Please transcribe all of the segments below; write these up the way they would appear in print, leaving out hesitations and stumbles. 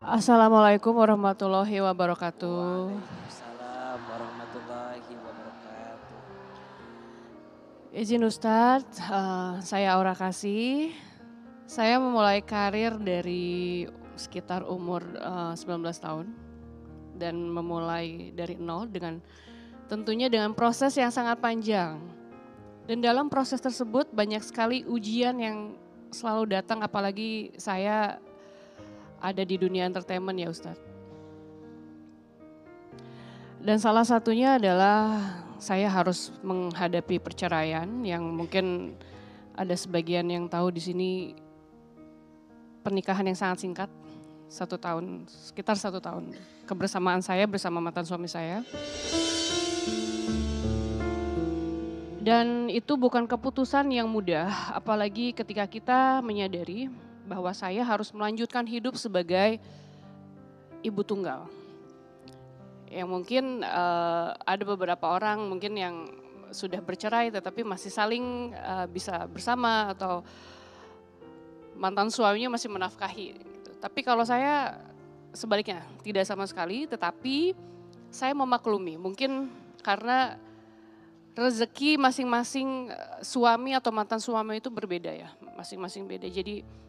Assalamualaikum warahmatullahi wabarakatuh. Waalaikumsalam warahmatullahi wabarakatuh. Izin Ustadz, saya Aura Kasih. Saya memulai karir dari sekitar umur 19 tahun dan memulai dari nol dengan tentunya dengan proses yang sangat panjang. Dan dalam proses tersebut banyak sekali ujian yang selalu datang, apalagi saya ada di dunia entertainment ya Ustadz. Dan salah satunya adalah saya harus menghadapi perceraian yang mungkin ada sebagian yang tahu di sini pernikahan yang sangat singkat, 1 tahun, sekitar 1 tahun. Kebersamaan saya bersama mantan suami saya. Dan itu bukan keputusan yang mudah, apalagi ketika kita menyadari bahwa saya harus melanjutkan hidup sebagai ibu tunggal. Yang mungkin ada beberapa orang mungkin yang sudah bercerai tetapi masih saling bisa bersama atau mantan suaminya masih menafkahi. Gitu. Tapi kalau saya sebaliknya tidak sama sekali, tetapi saya memaklumi mungkin karena rezeki masing-masing suami atau mantan suami itu berbeda ya, masing-masing beda. Jadi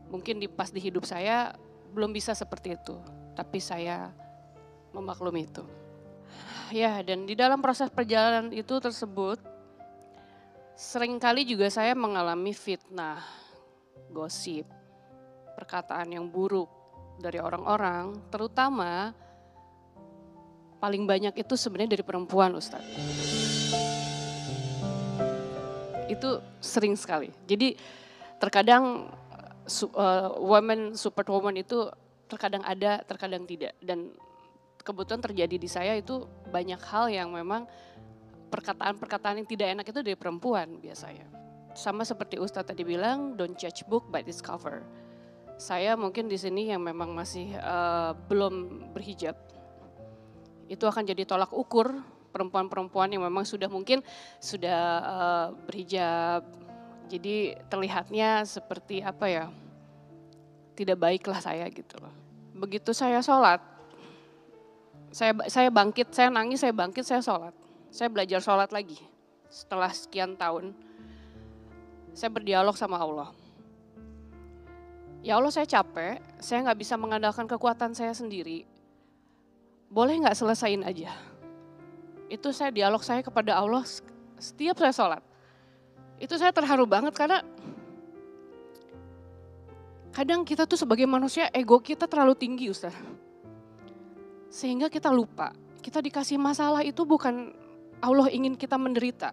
mungkin pas di hidup saya belum bisa seperti itu, tapi saya memaklumi itu. Ya, dan di dalam proses perjalanan itu tersebut, seringkali juga saya mengalami fitnah, gosip, perkataan yang buruk dari orang-orang, terutama paling banyak itu sebenarnya dari perempuan, Ustadz. Itu sering sekali. Jadi terkadang woman, superwoman itu terkadang ada, terkadang tidak. Dan kebetulan terjadi di saya itu banyak hal yang memang perkataan-perkataan yang tidak enak itu dari perempuan biasanya. Sama seperti Ustadz tadi bilang, don't judge book by its cover. Saya mungkin di sini yang memang masih belum berhijab, itu akan jadi tolak ukur perempuan-perempuan yang memang sudah mungkin sudah berhijab. Jadi terlihatnya seperti apa ya, tidak baiklah saya gitu loh. Begitu saya sholat, saya bangkit, saya nangis, saya bangkit, saya sholat. Saya belajar sholat lagi setelah sekian tahun. Saya berdialog sama Allah. Ya Allah, saya capek, saya gak bisa mengandalkan kekuatan saya sendiri. Boleh gak selesain aja? Itu saya dialog saya kepada Allah setiap saya sholat. Itu saya terharu banget karena kadang kita tuh sebagai manusia ego kita terlalu tinggi Ustaz. Sehingga kita lupa, kita dikasih masalah itu bukan Allah ingin kita menderita.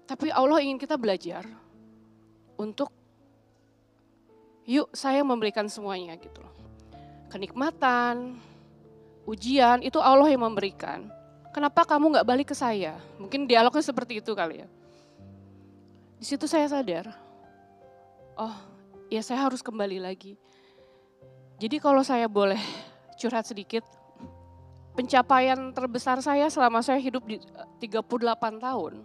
Tapi Allah ingin kita belajar untuk yuk saya memberikan semuanya gitu loh. Kenikmatan, ujian itu Allah yang memberikan. Kenapa kamu gak balik ke saya? Mungkin dialognya seperti itu kali ya. Di situ saya sadar, oh ya saya harus kembali lagi. Jadi kalau saya boleh curhat sedikit, pencapaian terbesar saya selama saya hidup di 38 tahun,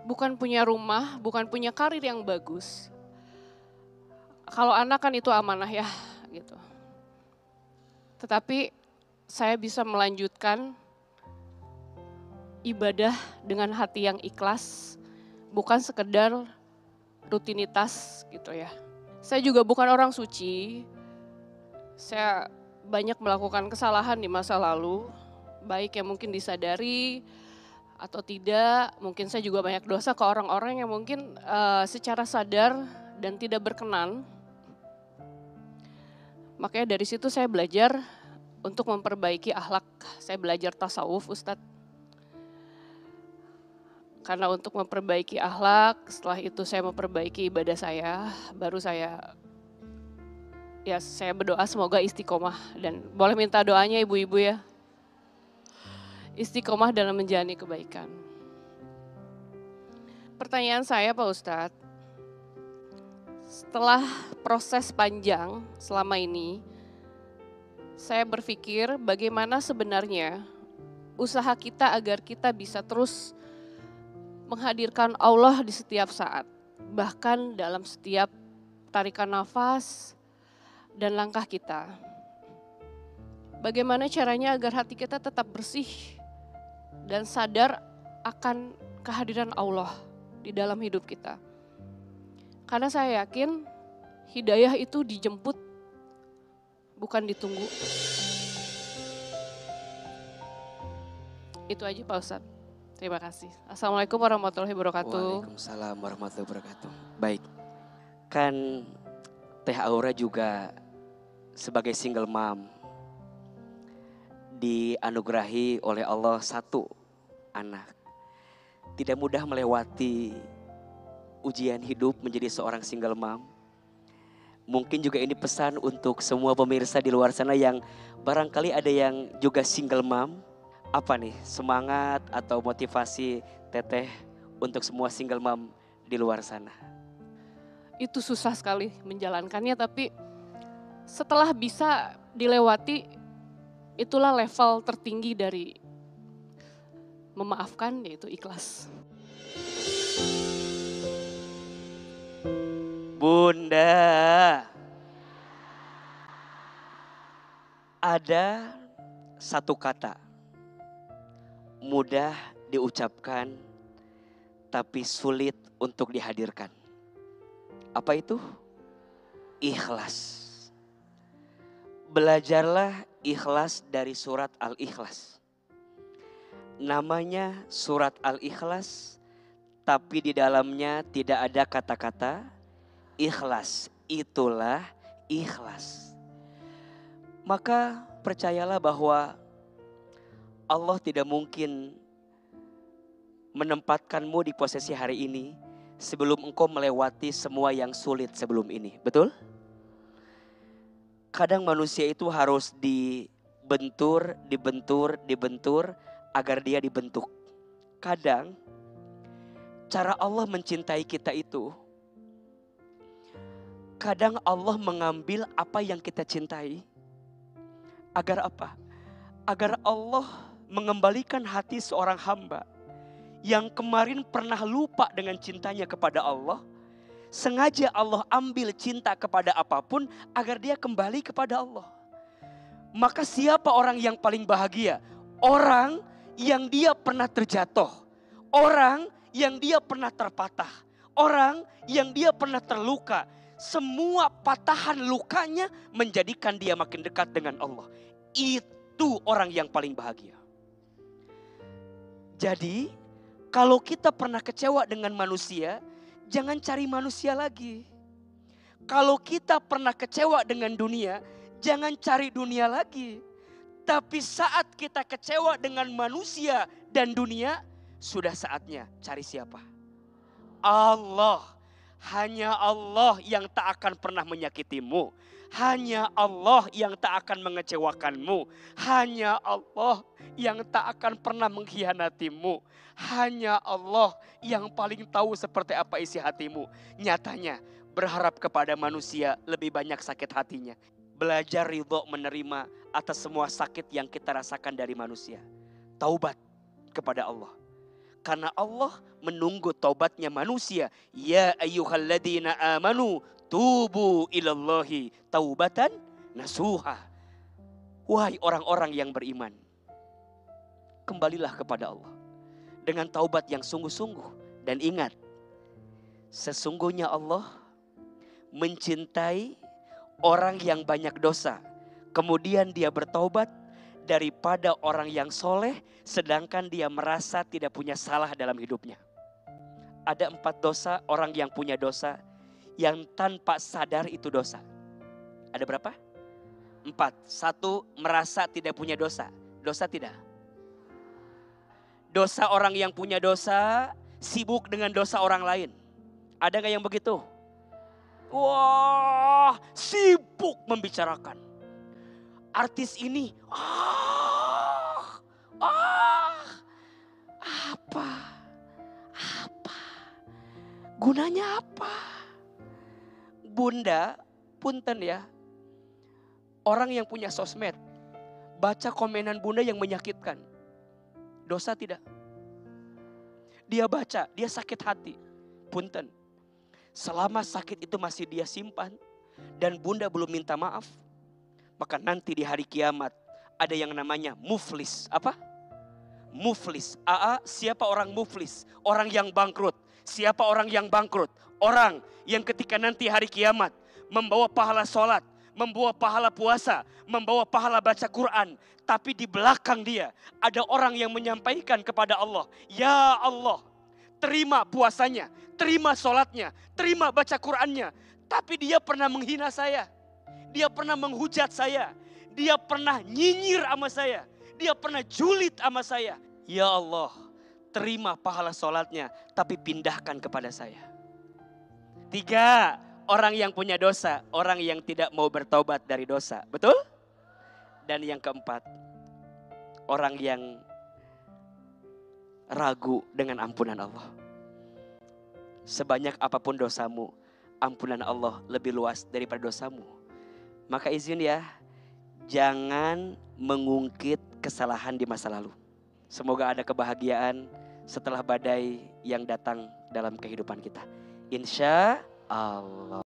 bukan punya rumah, bukan punya karir yang bagus. Kalau anak kan itu amanah ya gitu. Tetapi saya bisa melanjutkan ibadah dengan hati yang ikhlas, bukan sekedar rutinitas gitu ya. Saya juga bukan orang suci, saya banyak melakukan kesalahan di masa lalu, baik yang mungkin disadari atau tidak, mungkin saya juga banyak dosa ke orang-orang yang mungkin secara sadar dan tidak berkenan. Makanya dari situ saya belajar untuk memperbaiki akhlak, saya belajar tasawuf Ustadz. Karena untuk memperbaiki akhlak, setelah itu saya memperbaiki ibadah saya, baru saya berdoa semoga istiqomah. Dan boleh minta doanya ibu-ibu ya. Istiqomah dalam menjalani kebaikan. Pertanyaan saya Pak Ustadz, setelah proses panjang selama ini, saya berpikir bagaimana sebenarnya usaha kita agar kita bisa terus menghadirkan Allah di setiap saat. Bahkan dalam setiap tarikan nafas, dan langkah kita. Bagaimana caranya agar hati kita tetap bersih dan sadar akan kehadiran Allah di dalam hidup kita. Karena saya yakin hidayah itu dijemput, bukan ditunggu. Itu aja Pak Ustadz. Terima kasih. Assalamualaikum warahmatullahi wabarakatuh. Waalaikumsalam warahmatullahi wabarakatuh. Baik, kan Teh Aura juga sebagai single mom dianugerahi oleh Allah 1 anak. Tidak mudah melewati ujian hidup menjadi seorang single mom. Mungkin juga ini pesan untuk semua pemirsa di luar sana yang barangkali ada yang juga single mom. Apa nih semangat atau motivasi Teteh untuk semua single mom di luar sana? Itu susah sekali menjalankannya, tapi setelah bisa dilewati, itulah level tertinggi dari memaafkan, yaitu ikhlas. Bunda, ada satu kata mudah diucapkan tapi sulit untuk dihadirkan. Apa itu? Ikhlas. Belajarlah ikhlas dari surat Al-Ikhlas. Namanya surat Al-Ikhlas, tapi di dalamnya tidak ada kata-kata ikhlas. Itulah ikhlas. Maka percayalah bahwa Allah tidak mungkin menempatkanmu di posisi hari ini sebelum engkau melewati semua yang sulit sebelum ini. Betul? Kadang manusia itu harus dibentur agar dia dibentuk. Kadang cara Allah mencintai kita itu, kadang Allah mengambil apa yang kita cintai. Agar apa? Agar Allah mengembalikan hati seorang hamba yang kemarin pernah lupa dengan cintanya kepada Allah. Sengaja Allah ambil cinta kepada apapun agar dia kembali kepada Allah. Maka siapa orang yang paling bahagia? Orang yang dia pernah terjatuh. Orang yang dia pernah terpatah. Orang yang dia pernah terluka. Semua patahan lukanya menjadikan dia makin dekat dengan Allah. Itu orang yang paling bahagia. Jadi kalau kita pernah kecewa dengan manusia, jangan cari manusia lagi. Kalau kita pernah kecewa dengan dunia, jangan cari dunia lagi. Tapi saat kita kecewa dengan manusia dan dunia, sudah saatnya cari siapa? Allah. Hanya Allah yang tak akan pernah menyakitimu. Hanya Allah yang tak akan mengecewakanmu. Hanya Allah yang tak akan pernah mengkhianatimu. Hanya Allah yang paling tahu seperti apa isi hatimu. Nyatanya berharap kepada manusia lebih banyak sakit hatinya. Belajar ridho menerima atas semua sakit yang kita rasakan dari manusia. Taubat kepada Allah. Karena Allah menunggu taubatnya manusia. Ya ayyuhalladzina amanu tubu ilallahi taubatan nasuha. Wahai orang-orang yang beriman, kembalilah kepada Allah dengan taubat yang sungguh-sungguh. Dan ingat, sesungguhnya Allah mencintai orang yang banyak dosa, kemudian dia bertaubat, daripada orang yang soleh sedangkan dia merasa tidak punya salah dalam hidupnya. Ada 4 dosa orang yang punya dosa yang tanpa sadar itu dosa. Ada berapa? 4. 1, merasa tidak punya dosa. Dosa tidak? Dosa orang yang punya dosa sibuk dengan dosa orang lain. Ada gak yang begitu? Wah, sibuk membicarakan. Artis ini, apa? Gunanya apa? Bunda, punten ya. Orang yang punya sosmed, baca komenan bunda yang menyakitkan. Dosa tidak? Dia baca, dia sakit hati. Punten. Selama sakit itu masih dia simpan, dan bunda belum minta maaf, maka nanti di hari kiamat ada yang namanya muflis. Apa? Muflis. Siapa orang muflis? Orang yang bangkrut. Siapa orang yang bangkrut? Orang yang ketika nanti hari kiamat membawa pahala sholat, membawa pahala puasa, membawa pahala baca Quran, tapi di belakang dia ada orang yang menyampaikan kepada Allah, ya Allah, terima puasanya, terima sholatnya, terima baca Qurannya, tapi dia pernah menghina saya, dia pernah menghujat saya, dia pernah nyinyir sama saya, dia pernah julid sama saya. Ya Allah, terima pahala sholatnya, tapi pindahkan kepada saya. 3, orang yang punya dosa, orang yang tidak mau bertobat dari dosa. Betul? Dan yang keempat, orang yang ragu dengan ampunan Allah. Sebanyak apapun dosamu, ampunan Allah lebih luas daripada dosamu. Maka izin ya, jangan mengungkit kesalahan di masa lalu. Semoga ada kebahagiaan setelah badai yang datang dalam kehidupan kita. Insya Allah.